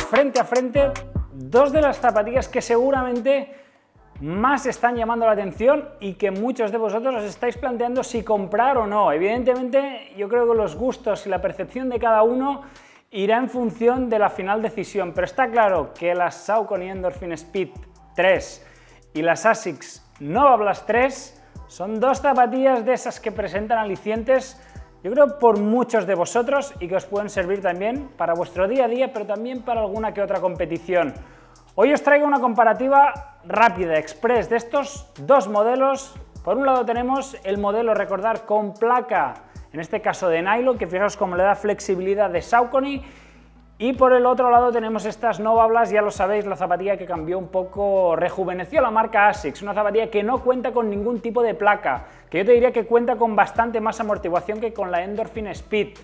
frente a frente dos de las zapatillas que seguramente más están llamando la atención y que muchos de vosotros os estáis planteando si comprar o no. Evidentemente, yo creo que los gustos y la percepción de cada uno irá en función de la final decisión, pero está claro que las Saucony Endorphin Speed 3 y las ASICS Nova Blast 3 son dos zapatillas de esas que presentan alicientes, yo creo, por muchos de vosotros y que os pueden servir también para vuestro día a día, pero también para alguna que otra competición. Hoy os traigo una comparativa rápida, express, de estos dos modelos. Por un lado tenemos el modelo, recordar, con placa, en este caso de nylon, que fijaos cómo le da flexibilidad de Saucony. Y por el otro lado tenemos estas Nova Blast, ya lo sabéis, la zapatilla que cambió un poco, rejuveneció la marca ASICS, una zapatilla que no cuenta con ningún tipo de placa, que yo te diría que cuenta con bastante más amortiguación que con la Endorphin Speed.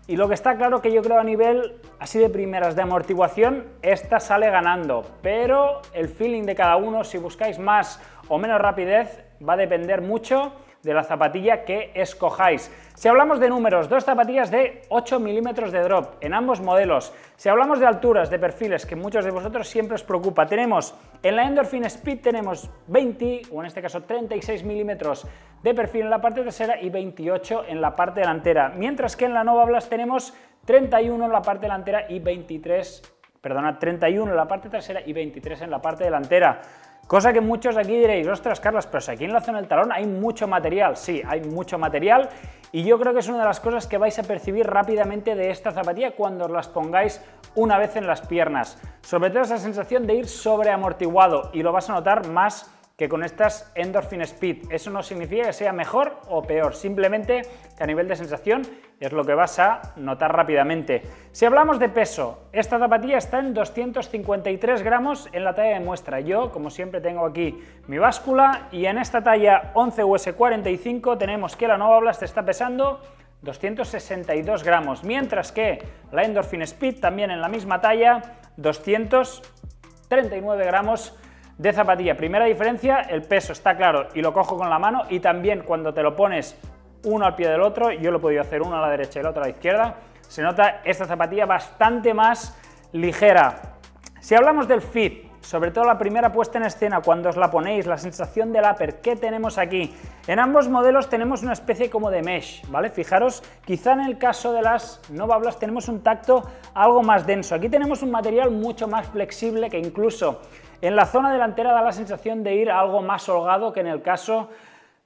Y lo que está claro que yo creo a nivel, así de primeras, de amortiguación, esta sale ganando, pero el feeling de cada uno, si buscáis más o menos rapidez, va a depender mucho de la zapatilla que escojáis. Si hablamos de números, dos zapatillas de 8 milímetros de drop en ambos modelos. Si hablamos de alturas, de perfiles, que muchos de vosotros siempre os preocupa, tenemos en la Endorphin Speed tenemos 20, o en este caso 36 milímetros de perfil en la parte trasera y 28 en la parte delantera, mientras que en la Nova Blast tenemos 31 en la parte delantera y 31 en la parte trasera y 23 en la parte delantera. Cosa que muchos aquí diréis, ostras, Carlos, pero si aquí en la zona del talón hay mucho material. Sí, hay mucho material y yo creo que es una de las cosas que vais a percibir rápidamente de esta zapatilla cuando os las pongáis una vez en las piernas. Sobre todo esa sensación de ir sobreamortiguado y lo vas a notar más que con estas Endorphin Speed. Eso no significa que sea mejor o peor, simplemente que a nivel de sensación es lo que vas a notar rápidamente. Si hablamos de peso, esta zapatilla está en 253 gramos en la talla de muestra. Yo, como siempre, tengo aquí mi báscula y en esta talla 11 US 45 tenemos que la Nova Blast está pesando 262 gramos, mientras que la Endorphin Speed, también en la misma talla, 239 gramos de zapatilla. Primera diferencia, el peso, está claro, y lo cojo con la mano, y también cuando te lo pones uno al pie del otro, yo lo he podido hacer uno a la derecha y el otro a la izquierda, se nota esta zapatilla bastante más ligera. Si hablamos del fit, sobre todo la primera puesta en escena, cuando os la ponéis, la sensación del upper, ¿qué tenemos aquí? En ambos modelos tenemos una especie como de mesh, ¿vale? Fijaros, quizá en el caso de las Nova Blast tenemos un tacto algo más denso. Aquí tenemos un material mucho más flexible que incluso en la zona delantera da la sensación de ir algo más holgado que en el caso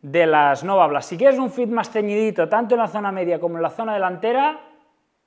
de las Nova Blast. Si quieres un fit más ceñidito, tanto en la zona media como en la zona delantera,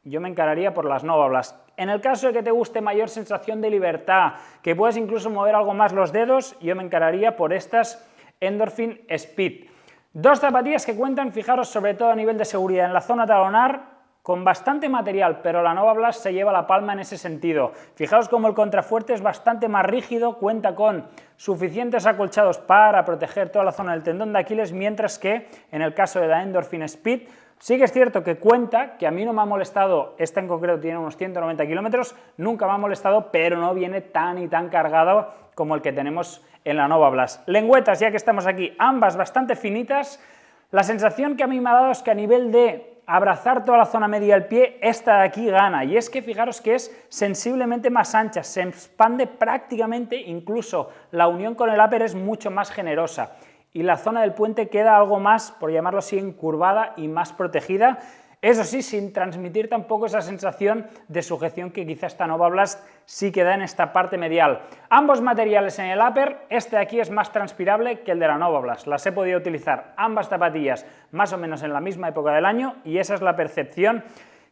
yo me encararía por las Nova Blast. En el caso de que te guste mayor sensación de libertad, que puedes incluso mover algo más los dedos, yo me encararía por estas Endorphin Speed. Dos zapatillas que cuentan, fijaros, sobre todo a nivel de seguridad en la zona talonar, con bastante material, pero la Nova Blast se lleva la palma en ese sentido. Fijaos cómo el contrafuerte es bastante más rígido, cuenta con suficientes acolchados para proteger toda la zona del tendón de Aquiles, mientras que en el caso de la Endorphin Speed sí que es cierto que cuenta, que a mí no me ha molestado, esta en concreto tiene unos 190 kilómetros, nunca me ha molestado, pero no viene tan y tan cargado como el que tenemos en la Nova Blast. Lengüetas, ya que estamos aquí, ambas bastante finitas. La sensación que a mí me ha dado es que a nivel de abrazar toda la zona media del pie, esta de aquí gana, y es que fijaros que es sensiblemente más ancha, se expande prácticamente, incluso la unión con el upper es mucho más generosa, y la zona del puente queda algo más, por llamarlo así, encurvada y más protegida, eso sí, sin transmitir tampoco esa sensación de sujeción que quizá esta Nova Blast sí que da en esta parte medial. Ambos materiales en el upper, este de aquí es más transpirable que el de la Nova Blast. Las he podido utilizar ambas zapatillas más o menos en la misma época del año y esa es la percepción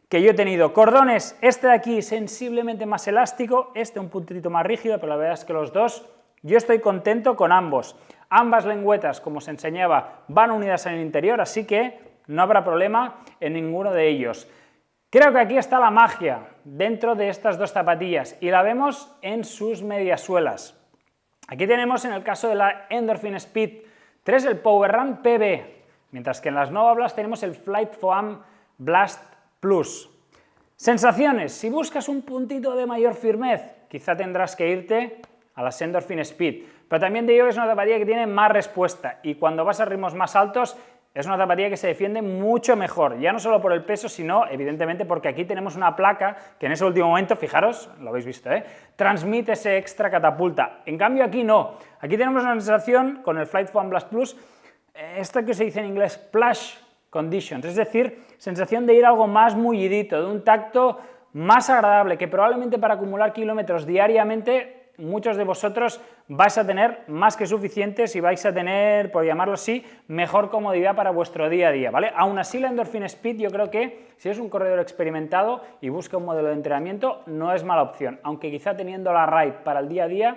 que yo he tenido. Cordones, este de aquí sensiblemente más elástico, este un puntito más rígido, pero la verdad es que los dos, yo estoy contento con ambos. Ambas lengüetas, como os enseñaba, van unidas en el interior, así que no habrá problema en ninguno de ellos. Creo que aquí está la magia dentro de estas dos zapatillas y la vemos en sus mediasuelas. Aquí tenemos en el caso de la Endorphin Speed 3 el Power Run PB, mientras que en las Nova Blast tenemos el Flight Foam Blast Plus. Sensaciones, si buscas un puntito de mayor firmez, quizá tendrás que irte a las Endorphin Speed, pero también te digo que es una zapatilla que tiene más respuesta y cuando vas a ritmos más altos es una zapatilla que se defiende mucho mejor, ya no solo por el peso, sino evidentemente porque aquí tenemos una placa que en ese último momento, fijaros, lo habéis visto, transmite ese extra catapulta. En cambio aquí no, aquí tenemos una sensación con el Flight Foam Blast Plus, esta que se dice en inglés splash conditions, es decir, sensación de ir algo más mullidito, de un tacto más agradable, que probablemente para acumular kilómetros diariamente muchos de vosotros vais a tener más que suficientes y vais a tener, por llamarlo así, mejor comodidad para vuestro día a día, ¿vale? Aún así, la Endorphin Speed yo creo que si eres un corredor experimentado y busca un modelo de entrenamiento, no es mala opción, aunque quizá teniendo la Ride para el día a día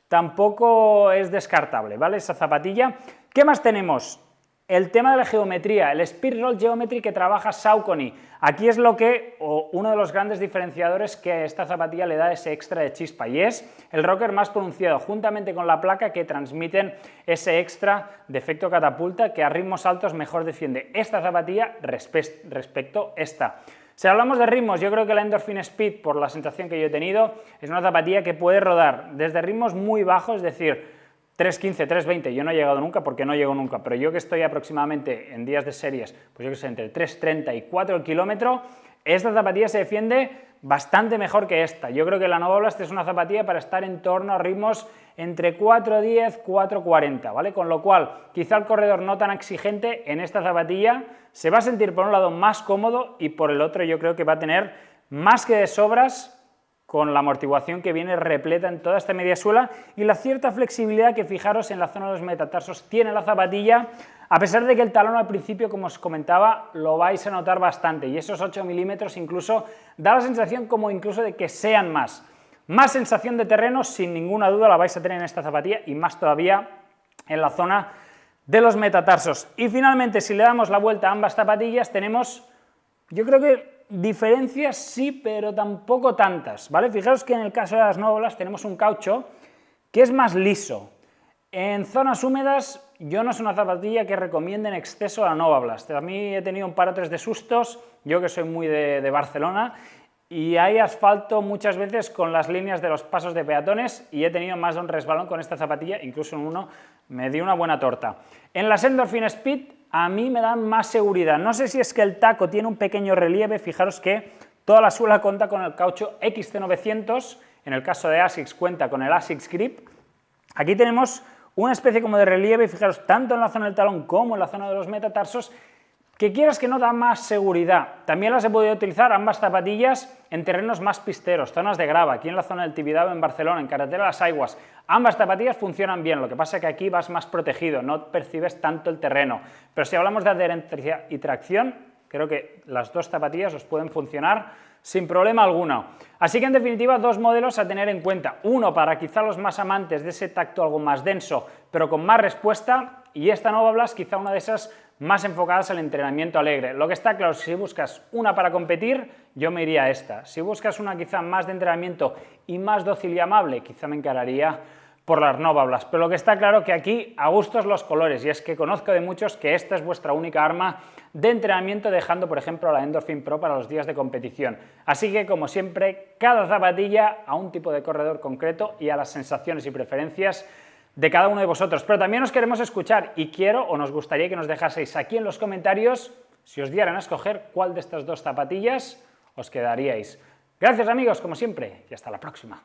tampoco es descartable, ¿vale? Esa zapatilla. ¿Qué más tenemos? El tema de la geometría, el Speed Roll Geometry que trabaja Saucony. Aquí es uno de los grandes diferenciadores que a esta zapatilla le da ese extra de chispa, y es el rocker más pronunciado, juntamente con la placa que transmiten ese extra de efecto catapulta que a ritmos altos mejor defiende esta zapatilla respecto a esta. Si hablamos de ritmos, yo creo que la Endorphin Speed, por la sensación que yo he tenido, es una zapatilla que puede rodar desde ritmos muy bajos, es decir, 3.15, 3.20, yo no he llegado nunca porque no llego nunca, pero yo que estoy aproximadamente en días de series, pues yo que sé, entre 3.30 y 4 el kilómetro, esta zapatilla se defiende bastante mejor que esta. Yo creo que la Nova Blast es una zapatilla para estar en torno a ritmos entre 4.10, 4.40, ¿vale? Con lo cual, quizá el corredor no tan exigente en esta zapatilla se va a sentir por un lado más cómodo y por el otro yo creo que va a tener más que de sobras con la amortiguación que viene repleta en toda esta media suela y la cierta flexibilidad que, fijaros, en la zona de los metatarsos tiene la zapatilla, a pesar de que el talón al principio, como os comentaba, lo vais a notar bastante, y esos 8 milímetros incluso da la sensación como incluso de que sean más. Más sensación de terreno, sin ninguna duda, la vais a tener en esta zapatilla, y más todavía en la zona de los metatarsos. Y finalmente, si le damos la vuelta a ambas zapatillas, tenemos, yo creo que diferencias sí, pero tampoco tantas, ¿vale? Fijaros que en el caso de las Nova Blast tenemos un caucho que es más liso. En zonas húmedas yo no es una zapatilla que recomiende en exceso la Nova Blast. A mí he tenido un par o tres de sustos, yo que soy muy de Barcelona, y hay asfalto muchas veces con las líneas de los pasos de peatones y he tenido más de un resbalón con esta zapatilla, incluso en uno me dio una buena torta. En las Endorphin Speed a mí me dan más seguridad. No sé si es que el taco tiene un pequeño relieve, fijaros que toda la suela cuenta con el caucho XT900, en el caso de ASICS cuenta con el ASICS Grip. Aquí tenemos una especie como de relieve, fijaros, tanto en la zona del talón como en la zona de los metatarsos, que quieras que no da más seguridad. También las he podido utilizar ambas zapatillas en terrenos más pisteros, zonas de grava, aquí en la zona del Tibidabo en Barcelona, en carretera Las Aigües. Ambas zapatillas funcionan bien, lo que pasa es que aquí vas más protegido, no percibes tanto el terreno. Pero si hablamos de adherencia y tracción, creo que las dos zapatillas os pueden funcionar sin problema alguno. Así que en definitiva, dos modelos a tener en cuenta. Uno para quizá los más amantes de ese tacto algo más denso, pero con más respuesta, y esta Nova Blast quizá una de esas más enfocadas al entrenamiento alegre. Lo que está claro, si buscas una para competir, yo me iría a esta. Si buscas una quizá más de entrenamiento y más dócil y amable, quizá me encararía por las Nova Blast. Pero lo que está claro que aquí a gustos los colores, y es que conozco de muchos que esta es vuestra única arma de entrenamiento, dejando por ejemplo la Endorphin Pro para los días de competición. Así que como siempre, cada zapatilla a un tipo de corredor concreto y a las sensaciones y preferencias de cada uno de vosotros. Pero también os queremos escuchar y quiero o nos gustaría que nos dejaseis aquí en los comentarios, si os dieran a escoger cuál de estas dos zapatillas os quedaríais. Gracias amigos, como siempre, y hasta la próxima.